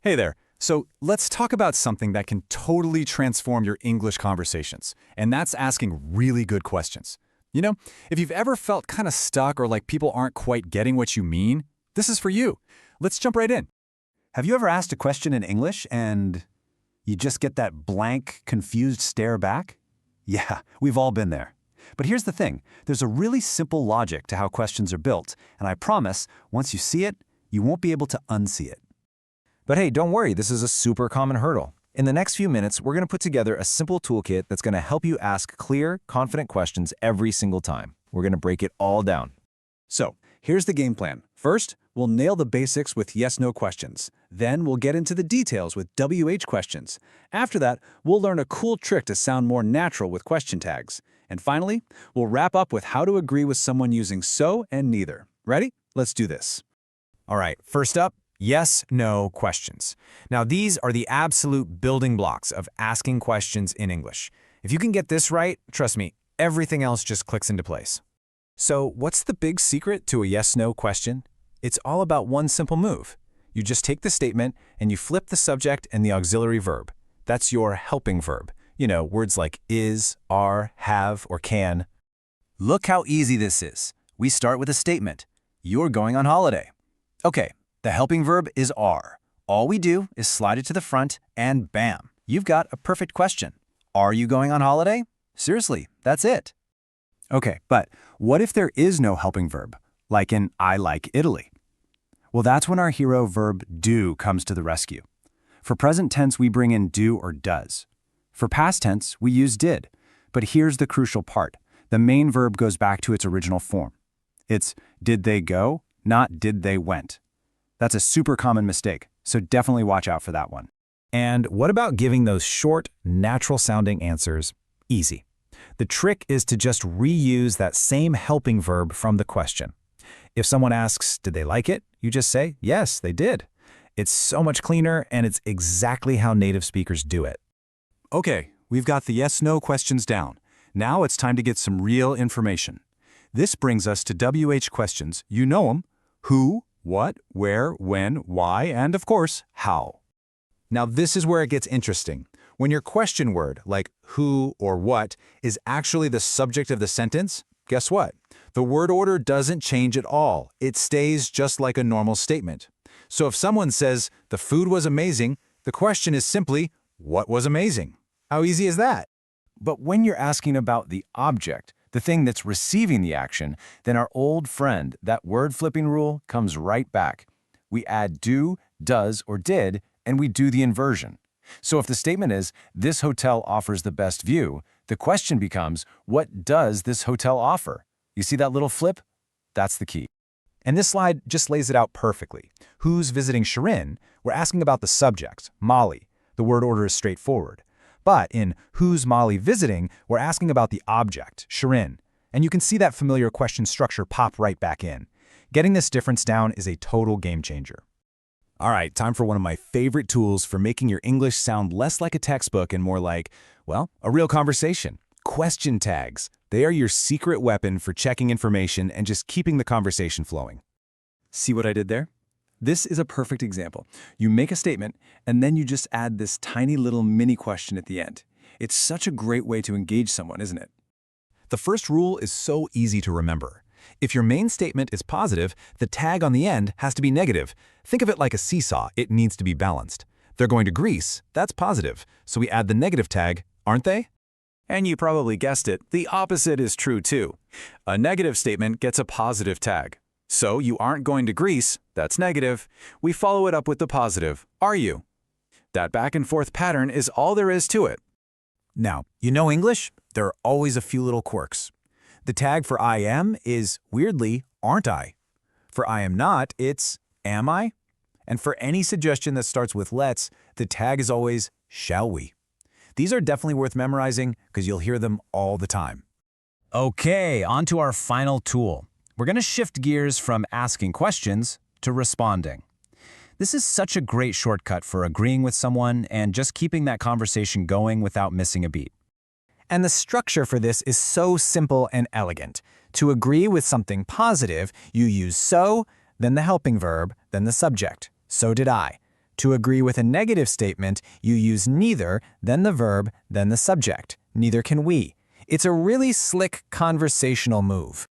Hey there. So let's talk about something that can totally transform your English conversations, and that's asking really good questions. You know, if you've ever felt kind of stuck or like people aren't quite getting what you mean, this is for you. Let's jump right in. Have you ever asked a question in English and you just get that blank, confused stare back? Yeah, we've all been there. But here's the thing, there's a really simple logic to how questions are built, and I promise, once you see it, you won't be able to unsee it. But hey, don't worry, this is a super common hurdle. In the next few minutes, we're going to put together a simple toolkit that's going to help you ask clear, confident questions every single time. We're going to break it all down. So here's the game plan. First, we'll nail the basics with yes-no questions. Then we'll get into the details with WH questions. After that, we'll learn a cool trick to sound more natural with question tags. And finally, we'll wrap up with how to agree with someone using so and neither. Ready? Let's do this. All right, first up, yes-no questions. Now, these are the absolute building blocks of asking questions in English. If you can get this right, trust me, everything else just clicks into place. So, what's the big secret to a yes-no question? It's all about one simple move. You just take the statement and you flip the subject and the auxiliary verb. That's your helping verb. You know, words like is, are, have, or can. Look how easy this is. We start with a statement. You're going on holiday. Okay, the helping verb is are. All we do is slide it to the front and bam, you've got a perfect question. Are you going on holiday? Seriously, that's it. Okay, but what if there is no helping verb, like in I like Italy? Well, that's when our hero verb do comes to the rescue. For present tense, we bring in do or does. For past tense, we use did. But here's the crucial part. The main verb goes back to its original form. It's did they go, not did they went. That's a super common mistake, so definitely watch out for that one. And what about giving those short, natural-sounding answers? Easy. The trick is to just reuse that same helping verb from the question. If someone asks, did they like it? You just say, yes, they did. It's so much cleaner, and it's exactly how native speakers do it. Okay, we've got the yes-no questions down. Now it's time to get some real information. This brings us to WH questions. You know them. Who, what, where, when, why, and of course, how. Now this is where it gets interesting. When your question word, like who or what, is actually the subject of the sentence, guess what? The word order doesn't change at all. It stays just like a normal statement. So if someone says, the food was amazing, the question is simply, what was amazing? How easy is that? But when you're asking about the object, the thing that's receiving the action, then our old friend, that word flipping rule, comes right back. We add do, does, or did, and we do the inversion. So if the statement is, this hotel offers the best view, the question becomes, what does this hotel offer? You see that little flip? That's the key. And this slide just lays it out perfectly. Who's visiting Shirin? We're asking about the subject, Molly. The word order is straightforward. But in who's Molly visiting, we're asking about the object, Shirin. And you can see that familiar question structure pop right back in. Getting this difference down is a total game changer. All right, time for one of my favorite tools for making your English sound less like a textbook and more like, well, a real conversation. Question tags. They are your secret weapon for checking information and just keeping the conversation flowing. See what I did there? This is a perfect example. You make a statement, and then you just add this tiny little mini question at the end. It's such a great way to engage someone, isn't it? The first rule is so easy to remember. If your main statement is positive, the tag on the end has to be negative. Think of it like a seesaw. It needs to be balanced. They're going to Greece. That's positive. So we add the negative tag, aren't they? And you probably guessed it, the opposite is true too. A negative statement gets a positive tag. So you aren't going to Greece, that's negative. We follow it up with the positive, are you? That back and forth pattern is all there is to it. Now, you know English? There are always a few little quirks. The tag for I am is, weirdly, aren't I? For I am not, it's am I? And for any suggestion that starts with let's, the tag is always shall we? These are definitely worth memorizing because you'll hear them all the time. Okay, on to our final tool. We're going to shift gears from asking questions to responding. This is such a great shortcut for agreeing with someone and just keeping that conversation going without missing a beat. And the structure for this is so simple and elegant. To agree with something positive, you use so, then the helping verb, then the subject. So did I. To agree with a negative statement, you use neither, then the verb, then the subject. Neither can we. It's a really slick conversational move.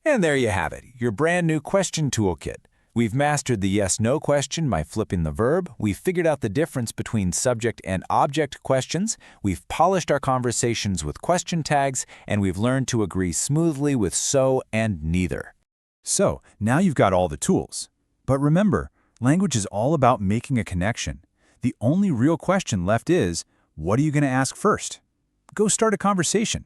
And there you have it, your brand new question toolkit. We've mastered the yes-no question by flipping the verb, we've figured out the difference between subject and object questions, we've polished our conversations with question tags, and we've learned to agree smoothly with so and neither. So, now you've got all the tools. But remember, language is all about making a connection. The only real question left is, what are you going to ask first? Go start a conversation.